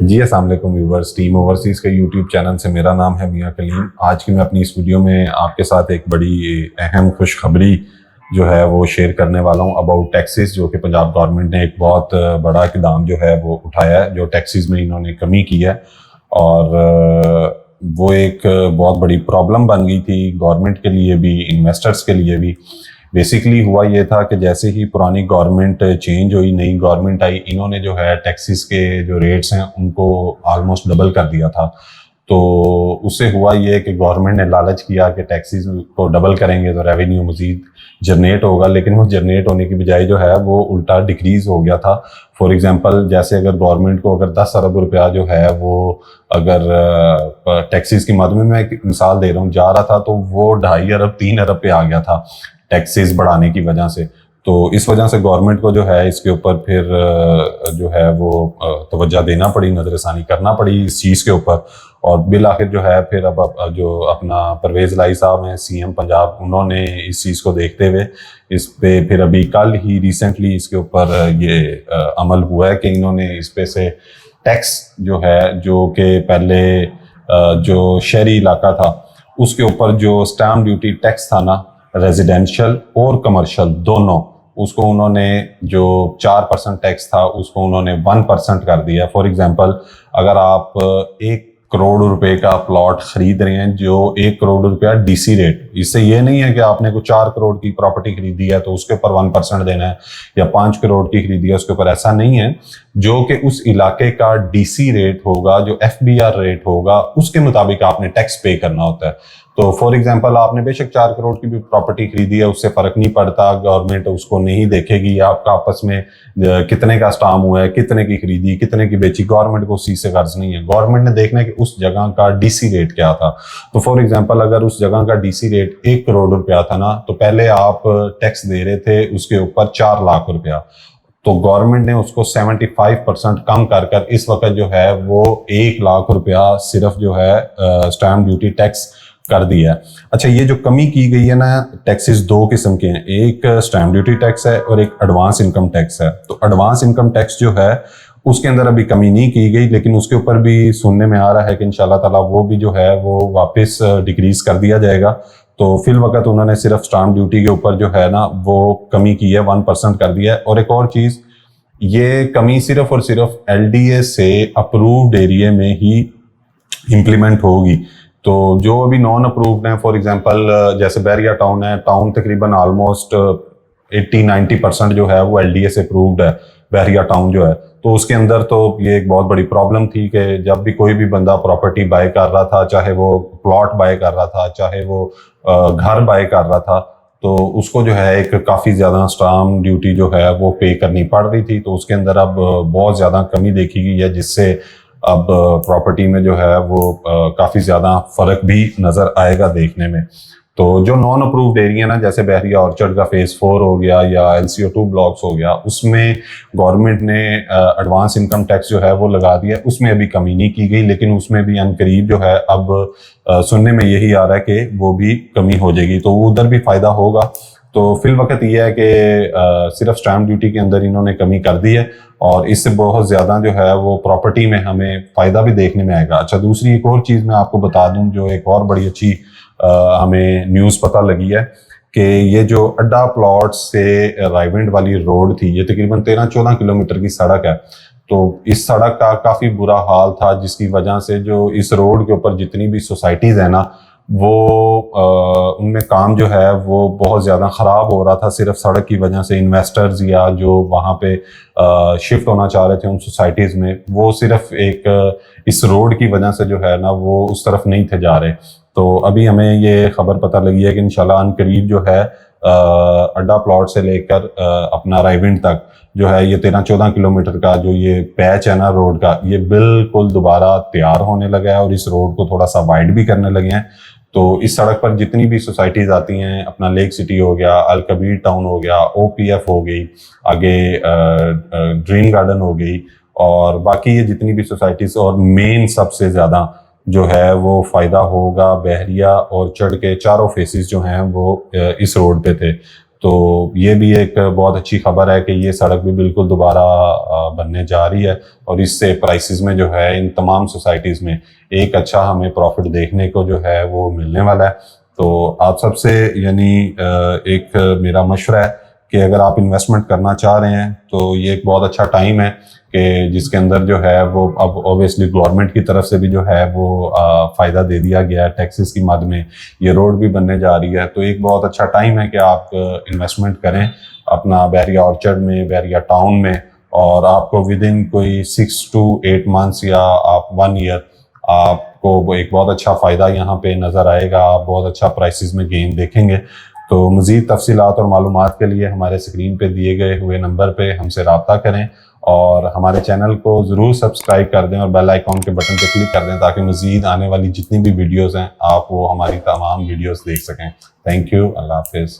جی السلام علیکم viewers, team overseas کے یوٹیوب چینل سے میرا نام ہے میاں کلیم۔ آج کی میں اپنی اس ویڈیو میں آپ کے ساتھ ایک بڑی اہم خوشخبری جو ہے وہ شیئر کرنے والا ہوں اباؤٹ ٹیکسز، جو کہ پنجاب گورنمنٹ نے ایک بہت بڑا اقدام جو ہے وہ اٹھایا ہے، جو ٹیکسز میں انہوں نے کمی کی ہے، اور وہ ایک بہت بڑی پرابلم بن گئی تھی گورنمنٹ کے لیے بھی، انویسٹرز کے لیے بھی۔ بیسیکلی ہوا یہ تھا کہ جیسے ہی پرانی گورنمنٹ چینج ہوئی، نئی گورنمنٹ آئی، انہوں نے جو ہے ٹیکسز کے جو ریٹس ہیں ان کو آلموسٹ ڈبل کر دیا تھا۔ تو اس سے ہوا یہ کہ گورنمنٹ نے لالچ کیا کہ ٹیکسز کو ڈبل کریں گے تو ریونیو مزید جنریٹ ہوگا، لیکن وہ جنریٹ ہونے کی بجائے جو ہے وہ الٹا ڈکریز ہو گیا تھا۔ فار ایگزامپل جیسے اگر گورنمنٹ کو اگر 10 ارب روپیہ جو ہے وہ اگر ٹیکسز کی مد میں ایک مثال دے رہا ہوں جا رہا تھا، تو وہ 2.5 ارب 3 ارب پہ آ گیا تھا ٹیکسز بڑھانے کی وجہ سے۔ تو اس وجہ سے گورنمنٹ کو جو ہے اس کے اوپر پھر جو ہے وہ توجہ دینا پڑی، نظر ثانی کرنا پڑی اس چیز کے اوپر، اور بالآخر جو ہے پھر اب جو اپنا پرویز الہی صاحب ہیں سی ایم پنجاب، انہوں نے اس چیز کو دیکھتے ہوئے اس پہ پھر ابھی کل ہی ریسنٹلی اس کے اوپر یہ عمل ہوا ہے کہ انہوں نے اس پہ سے ٹیکس جو ہے، جو کہ پہلے جو شہری علاقہ تھا اس کے اوپر جو سٹیمپ ڈیوٹی ٹیکس تھا نا، ریزیڈینشل اور کمرشل دونوں، اس کو انہوں نے جو 4% ٹیکس تھا اس کو انہوں نے 1% کر دیا۔ فار ایگزامپل اگر آپ 1 کروڑ روپے کا پلاٹ خرید رہے ہیں، جو 1 کروڑ روپیہ ڈی سی ریٹ، اس سے یہ نہیں ہے کہ آپ نے کوئی 4 کروڑ کی پراپرٹی خریدی ہے تو اس کے اوپر 1% دینا ہے، یا 5 کروڑ کی خریدی ہے اس کے اوپر، ایسا نہیں ہے۔ جو کہ اس علاقے کا ڈی سی ریٹ ہوگا، جو ایف بی آر ریٹ ہوگا، اس کے مطابق آپ نے ٹیکس پے کرنا ہوتا ہے۔ تو فار ایگزامپل آپ نے بے شک 4 کروڑ کی بھی پراپرٹی خریدی ہے، اس سے فرق نہیں پڑتا، گورنمنٹ اس کو نہیں دیکھے گی آپ کا آپس میں کتنے کا اسٹام ہوا ہے، کتنے کی خریدی، کتنے کی بیچی، گورنمنٹ کو اس چیز سے غرض نہیں ہے۔ گورنمنٹ نے دیکھنا ہے کہ اس جگہ کا ڈی سی ریٹ کیا تھا۔ تو فار ایگزامپل اگر اس جگہ کا ڈی سی ریٹ 1 کروڑ روپیہ تھا نا، تو پہلے آپ ٹیکس دے رہے تھے اس کے اوپر 4 لاکھ روپیہ، تو گورنمنٹ نے اس کو 75% کم کر کر اس وقت جو ہے وہ 1 لاکھ روپیہ صرف جو ہے اسٹیمپ ڈیوٹی ٹیکس کر دیا ہے۔ اچھا، یہ جو کمی کی گئی ہے نا، ٹیکسز 2 قسم کے ہیں، ایک اسٹیمپ ڈیوٹی ٹیکس ہے اور ایک ایڈوانس انکم ٹیکس ہے۔ تو ایڈوانس انکم ٹیکس جو ہے اس کے اندر ابھی کمی نہیں کی گئی، لیکن اس کے اوپر بھی سننے میں آ رہا ہے کہ انشاءاللہ تعالیٰ وہ بھی جو ہے وہ واپس ڈکریز کر دیا جائے گا۔ تو فی الوقت انہوں نے صرف اسٹیمپ ڈیوٹی کے اوپر جو ہے نا وہ کمی کی ہے، 1% کر دیا ہے۔ اور ایک اور چیز، یہ کمی صرف اور صرف ایل ڈی اے سے اپرووڈ ایریے میں ہی امپلیمنٹ ہوگی۔ تو جو ابھی نان اپرووڈ ہیں، فار ایگزامپل جیسے بحریہ ٹاؤن ہے، ٹاؤن تقریباً آلموسٹ 80-90% جو ہے وہ ایل ڈی اے سے اپرووڈ ہے، بحریہ ٹاؤن جو ہے۔ تو اس کے اندر تو یہ ایک بہت بڑی پرابلم تھی کہ جب بھی کوئی بھی بندہ پراپرٹی بائی کر رہا تھا، چاہے وہ پلاٹ بائی کر رہا تھا، چاہے وہ گھر بائی کر رہا تھا، تو اس کو جو ہے ایک کافی زیادہ اسٹامپ ڈیوٹی جو ہے وہ پے کرنی پڑ رہی تھی۔ تو اس کے اندر اب بہت زیادہ کمی دیکھی گئی ہے، جس سے اب پراپرٹی میں جو ہے وہ کافی زیادہ فرق بھی نظر آئے گا دیکھنے میں۔ تو جو نان اپرووڈ ایریا نا، جیسے بحریہ اورچرڈ کا فیز 4 ہو گیا یا LCO2 بلاکس ہو گیا، اس میں گورنمنٹ نے ایڈوانس انکم ٹیکس جو ہے وہ لگا دیا ہے، اس میں ابھی کمی نہیں کی گئی، لیکن اس میں بھی عنقریب جو ہے اب سننے میں یہی آ رہا ہے کہ وہ بھی کمی ہو جائے گی، تو ادھر بھی فائدہ ہوگا۔ تو فی الوقت یہ ہے کہ صرف اسٹیمپ ڈیوٹی کے اندر انہوں نے کمی کر دی ہے، اور اس سے بہت زیادہ جو ہے وہ پراپرٹی میں ہمیں فائدہ بھی دیکھنے میں آئے گا۔ اچھا، دوسری ایک اور چیز میں آپ کو بتا دوں، جو ایک اور بڑی اچھی ہمیں نیوز پتہ لگی ہے کہ یہ جو اڈا پلاٹ سے رائیونڈ والی روڈ تھی، یہ تقریباً 13-14 کلومیٹر کی سڑک ہے۔ تو اس سڑک کا کافی برا حال تھا، جس کی وجہ سے جو اس روڈ کے اوپر جتنی بھی سوسائٹیز ہیں نا، وہ ان میں کام جو ہے وہ بہت زیادہ خراب ہو رہا تھا، صرف سڑک کی وجہ سے۔ انویسٹرز یا جو وہاں پہ شفٹ ہونا چاہ رہے تھے ان سوسائٹیز میں، وہ صرف ایک اس روڈ کی وجہ سے جو ہے نا وہ اس طرف نہیں تھے جا رہے۔ تو ابھی ہمیں یہ خبر پتہ لگی ہے کہ انشاءاللہ عنقریب جو ہے اڈا پلاٹ سے لے کر اپنا رائیونڈ تک جو ہے یہ 13-14 کلومیٹر کا جو یہ پیچ ہے نا روڈ کا، یہ بالکل دوبارہ تیار ہونے لگا ہے، اور اس روڈ کو تھوڑا سا وائڈ بھی کرنے لگے ہیں۔ تو اس سڑک پر جتنی بھی سوسائٹیز آتی ہیں، اپنا لیک سٹی ہو گیا، الکبیر ٹاؤن ہو گیا، OPF ہو گئی، آگے ڈریم گارڈن ہو گئی، اور باقی یہ جتنی بھی سوسائٹیز، اور مین سب سے زیادہ جو ہے وہ فائدہ ہوگا بحریہ اور چڑھ کے چاروں فیسز جو ہیں وہ اس روڈ پہ تھے۔ تو یہ بھی ایک بہت اچھی خبر ہے کہ یہ سڑک بھی بالکل دوبارہ بننے جا رہی ہے، اور اس سے پرائسز میں جو ہے ان تمام سوسائٹیز میں ایک اچھا ہمیں پروفٹ دیکھنے کو جو ہے وہ ملنے والا ہے۔ تو آپ سب سے یعنی ایک میرا مشورہ ہے کہ اگر آپ انویسٹمنٹ کرنا چاہ رہے ہیں تو یہ ایک بہت اچھا ٹائم ہے کہ جس کے اندر جو ہے وہ اب اوبیسلی گورنمنٹ کی طرف سے بھی جو ہے وہ فائدہ دے دیا گیا ہے ٹیکسز کی مد میں، یہ روڈ بھی بننے جا رہی ہے، تو ایک بہت اچھا ٹائم ہے کہ آپ انویسٹمنٹ کریں اپنا بحریہ آرچرڈ میں، بحریہ ٹاؤن میں، اور آپ کو ود ان کوئی 6 to 8 months یا آپ 1 year آپ کو ایک بہت اچھا فائدہ یہاں پہ نظر آئے گا، آپ بہت اچھا پرائسز میں گین دیکھیں گے۔ تو مزید تفصیلات اور معلومات کے لیے ہمارے اسکرین پہ دیے گئے ہوئے نمبر پہ ہم سے رابطہ کریں، اور ہمارے چینل کو ضرور سبسکرائب کر دیں اور بیل آئیکن کے بٹن پہ کلک کر دیں تاکہ مزید آنے والی جتنی بھی ویڈیوز ہیں آپ وہ ہماری تمام ویڈیوز دیکھ سکیں۔ تھینک یو، اللہ حافظ۔